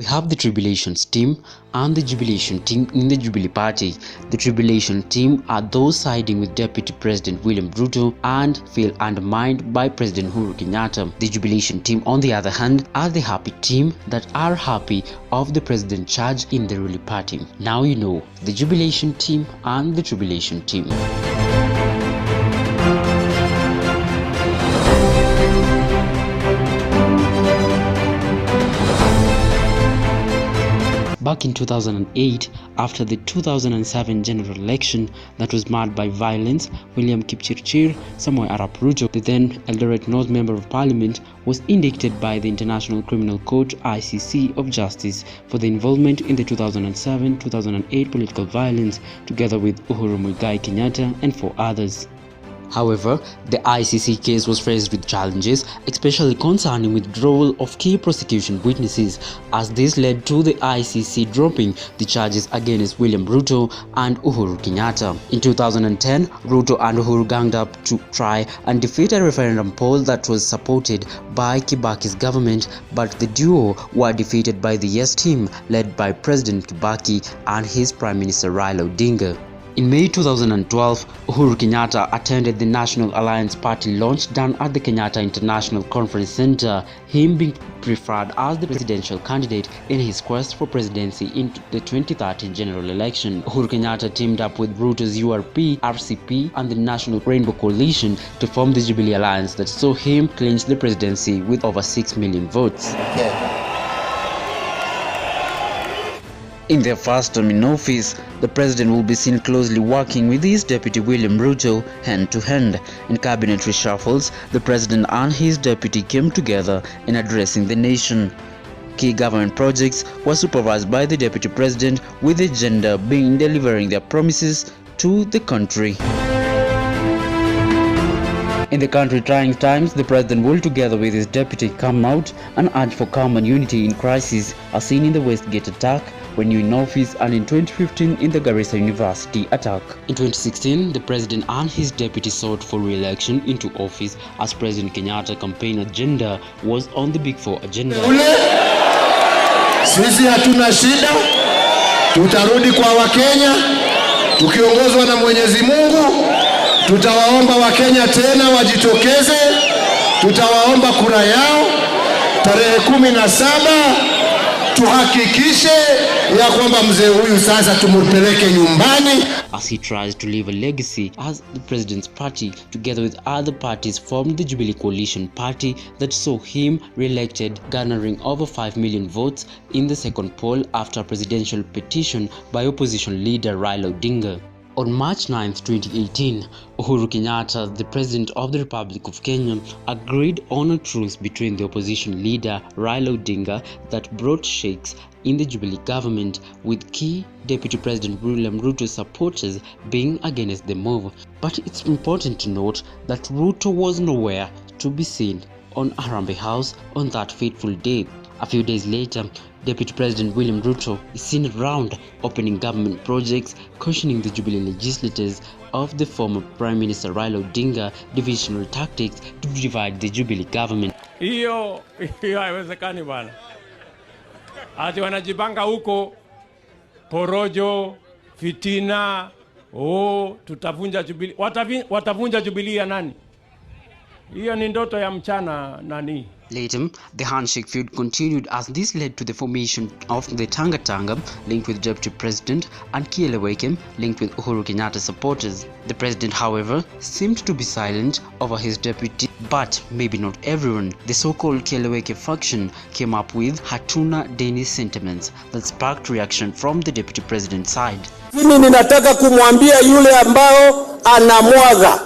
We have the Tribulations team and the Jubilation team in the Jubilee party. The Tribulation team are those siding with Deputy President William Ruto and feel undermined by President Uhuru Kenyatta. The Jubilation team, on the other hand, are the happy team that are happy of the president charge in the ruling party. Now you know the Jubilation team and the Tribulation team. Back in 2008, after the 2007 general election that was marred by violence, William Kipchirchir Samoei Arap Ruto, the then Eldoret North Member of Parliament, was indicted by the International Criminal Court (ICC) of Justice for the involvement in the 2007-2008 political violence, together with Uhuru Muigai Kenyatta and 4 others. However, the ICC case was faced with challenges, especially concerning withdrawal of key prosecution witnesses, as this led to the ICC dropping the charges against William Ruto and Uhuru Kenyatta. In 2010, Ruto and Uhuru ganged up to try and defeat a referendum poll that was supported by Kibaki's government, but the duo were defeated by the Yes team led by President Kibaki and his Prime Minister Raila Odinga. In May 2012, Uhuru Kenyatta attended the National Alliance Party launch done at the Kenyatta International Conference Center, him being preferred as the presidential candidate in his quest for presidency in the 2013 general election. Uhuru Kenyatta teamed up with Ruto's URP, RCP and the National Rainbow Coalition to form the Jubilee Alliance that saw him clinch the presidency with over 6 million votes. In their first term in office, the president will be seen closely working with his deputy William Ruto hand to hand. In cabinet reshuffles, the president and his deputy came together in addressing the nation. Key government projects were supervised by the deputy president, with the agenda being delivering their promises to the country. In the country trying times, the president will, together with his deputy, come out and urge for calm and unity in crisis, as seen in the Westgate attack when new in office, and in 2015 in the Garissa University attack. In 2016, the president and his deputy sought for re-election into office, as President Kenyatta's campaign agenda was on the Big Four agenda. Sisi hatuna shida, tutarudi kwa Wakenya tukiongozwa na Mwenyezi Mungu. Tutawaomba Wakenya tena wajitokeze, tutawaomba kura yao tarehe 17, tuhakikishe ya kwamba mzee huyu sasa tumupeleke nyumbani. As he tries to leave a legacy, as the president's party, together with other parties, formed the Jubilee Coalition Party that saw him re-elected, garnering over 5 million votes in the second poll after a presidential petition by opposition leader Raila Odinga. On March 9, 2018, Uhuru Kenyatta, the President of the Republic of Kenya, agreed on a truce between the opposition leader Raila Odinga that brought shakes in the Jubilee government, with key Deputy President William Ruto's supporters being against the move. But it's important to note that Ruto was nowhere to be seen on Harambee House on that fateful day. A few days later, Deputy President William Ruto is seen around opening government projects, cautioning the Jubilee legislators of the former Prime Minister Raila Odinga divisional tactics to divide the Jubilee government. Hiyo haiwezekani bwana. Ati wanajipanga huko porojo, fitina, tutavunja Jubilee. Watavunja Jubilee ya nani? Hiyo ni ndoto ya mchana nani? Later, the handshake feud continued, as this led to the formation of the Tanga Tanga, linked with Deputy President, and Kieleweke, linked with Uhuru Kenyatta supporters. The president, however, seemed to be silent over his deputy, but maybe not everyone. The so-called Kieleweke faction came up with Hatuna Deni sentiments that sparked reaction from the Deputy President's side. Mimi ninataka kumwambia yule ambao anamwaga,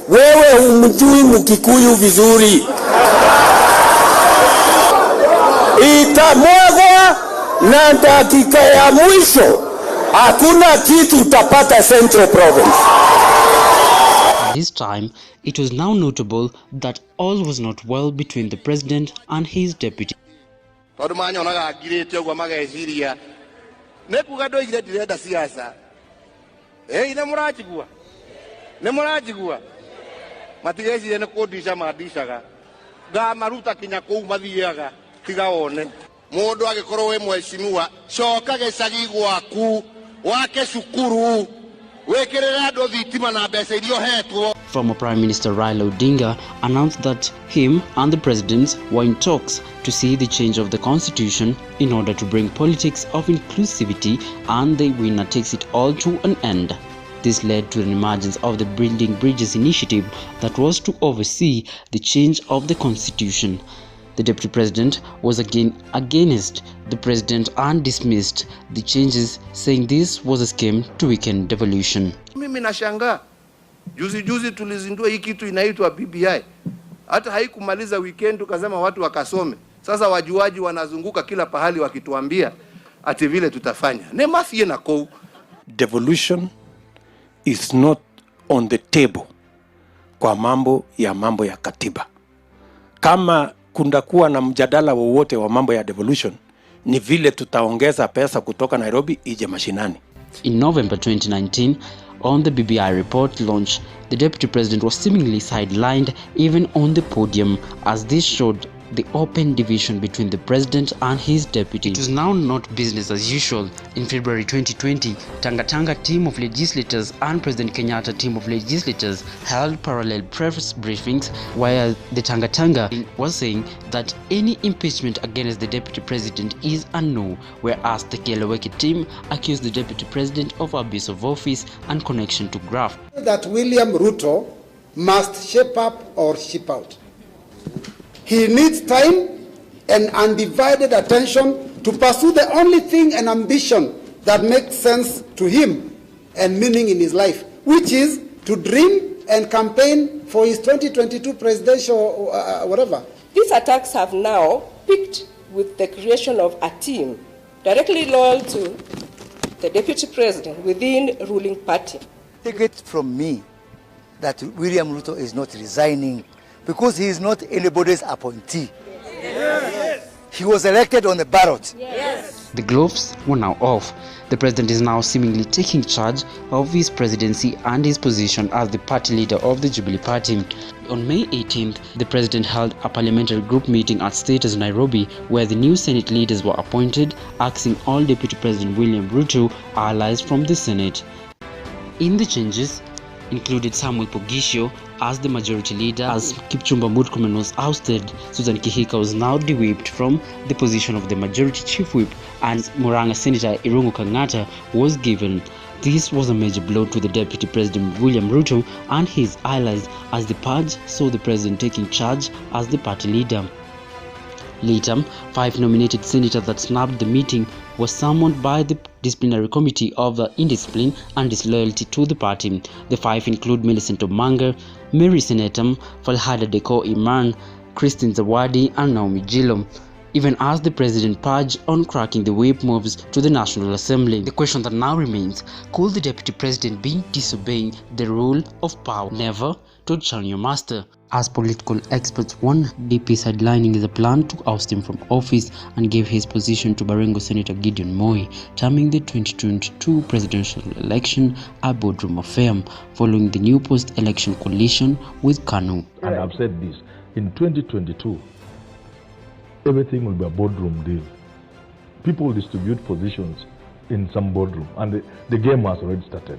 wewe humjui Mkikuyu vizuri. Itamwagwa na dakika ya mwisho, hakuna kitu utapata Central Province. This time, it was now notable that all was not well between the president and his deputy. Mundu agikorwo we mheshimiwa coka gicagi gwaku wake cukuru wekirira andu thitima na mbeca irio hetwo. Former Prime Minister Raila Odinga announced that him and the president were in talks to see the change of the constitution in order to bring politics of inclusivity, and the winner takes it all to an end. This led to an emergence of the Building Bridges initiative that was to oversee the change of the constitution. The deputy president was again against the president and dismissed the changes, saying this was a scheme to weaken devolution. Mimi nashangaa juzi tulizindua hii kitu inaitwa BBI. Hata haikumaliza weekend tukasema watu wakasome. Sasa wajuaji wanazunguka kila pahali wakituambia ati vile tutafanya. Nemathie na kou. Devolution is not on the table kwa mambo ya katiba. Kama kundakuwa na mjadala wowote wa mambo ya devolution, ni vile tutaongeza pesa kutoka Nairobi ije mashinani. In November 2019, on the BBI report launch, the deputy president was seemingly sidelined even on the podium, as this showed the open division between the president and his deputy. It was now not business as usual. In February 2020, Tanga team of legislators and President Kenyatta team of legislators held parallel press briefings where the Tanga was saying that any impeachment against the deputy president is a no, whereas the Keleweke team accused the deputy president of abuse of office and connection to graft. That William Ruto must shape up or ship out. He needs time and undivided attention to pursue the only thing and ambition that makes sense to him and meaning in his life, which is to dream and campaign for his 2022 presidential whatever. These attacks have now peaked with the creation of a team directly loyal to the deputy president within the ruling party. Take it from me that William Ruto is not resigning because he is not anybody's appointee. Yes. He was elected on the ballot. Yes. The gloves were now off. The president is now seemingly taking charge of his presidency and his position as the party leader of the Jubilee party. On May 18th, the president held a parliamentary group meeting at Status, Nairobi, where the new Senate leaders were appointed, asking all Deputy President William Ruto allies from the Senate. In the changes, included Samuel Pogisho as the majority leader. As Kipchumba Murkomen was ousted, Susan Kihika was now de-whipped from the position of the majority chief whip, and Murang'a Senator Irungu Kenyatta was given. This was a major blow to the Deputy President William Ruto and his allies, as the purge saw the president taking charge as the party leader. Later, 5 nominated senators that snapped the meeting were summoned by the disciplinary committee over indiscipline and disloyalty to the party. The 5 include Millicent Omanga, Mary Senetam, Falhada Deko Iman, Christine Zawadi, and Naomi Jilo, even as the president purged on cracking the whip moves to the National Assembly. The question that now remains, could the deputy president be disobeying the rule of power? Never to shun your master. As political experts warn, DP sidelining the plan to oust him from office and gave his position to Baringo Senator Gideon Moi, terming the 2022 presidential election a boardroom affair, following the new post-election coalition with KANU. And I've said this, in 2022, everything will be a boardroom deal. People distribute positions in some boardroom, and the game has already started.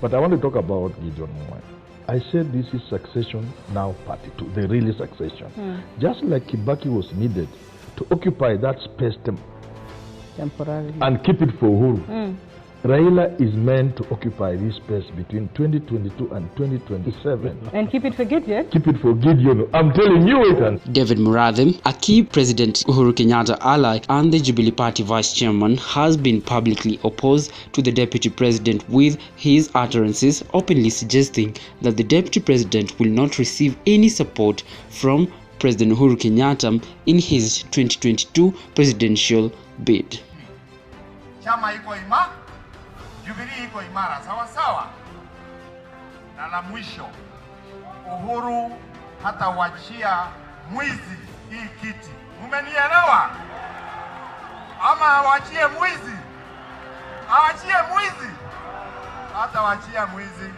But I want to talk about Gideon Moi. I said this is succession now party 2, the really succession. Just like Kibaki was needed to occupy that space temporarily and keep it for Uhuru. Raila is meant to occupy this space between 2022 and 2027. And keep it for Gideon? Keep it for Gideon. I'm telling you it. David Muradhi, a key President Uhuru Kenyatta ally and the Jubilee Party Vice Chairman, has been publicly opposed to the Deputy President, with his utterances openly suggesting that the Deputy President will not receive any support from President Uhuru Kenyatta in his 2022 presidential bid. Chama iko imara, Jubilee iko imara, sawa sawa. Na la mwisho, Uhuru hata wachia mwizi hii kiti. Mumenielewa? Ama awachie mwizi? Awachie mwizi? Hata wachia mwizi.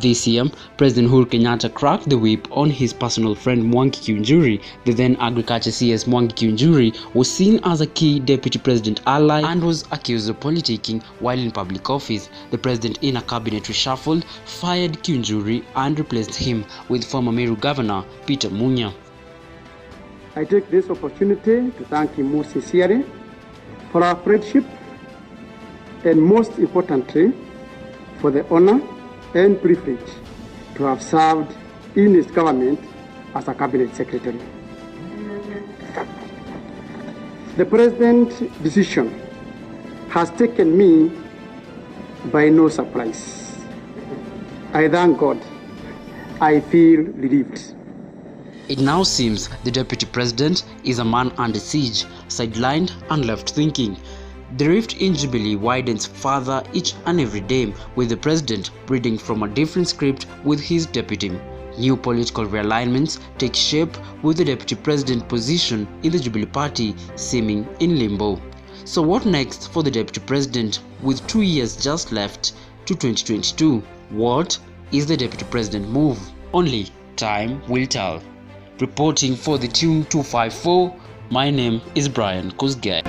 This year, President Uhuru Kenyatta cracked the whip on his personal friend Mwangi Kiunjuri. The then Agriculture CS Mwangi Kiunjuri was seen as a key deputy president ally and was accused of politicking while in public office. The president, in a cabinet reshuffle, fired Kiunjuri and replaced him with former Meru Governor Peter Munya. I take this opportunity to thank him most sincerely for our friendship and most importantly for the honor and privilege to have served in his government as a cabinet secretary. The president's decision has taken me by no surprise. I thank God. I feel relieved. It now seems the deputy president is a man under siege, sidelined and left thinking. The rift in Jubilee widens further each and every day, with the president reading from a different script with his deputy. New political realignments take shape, with the deputy president position in the Jubilee party seeming in limbo. So what next for the deputy president with 2 years just left to 2022? What is the deputy president move? Only time will tell. Reporting for the Tune 254, my name is Brian Kosgei.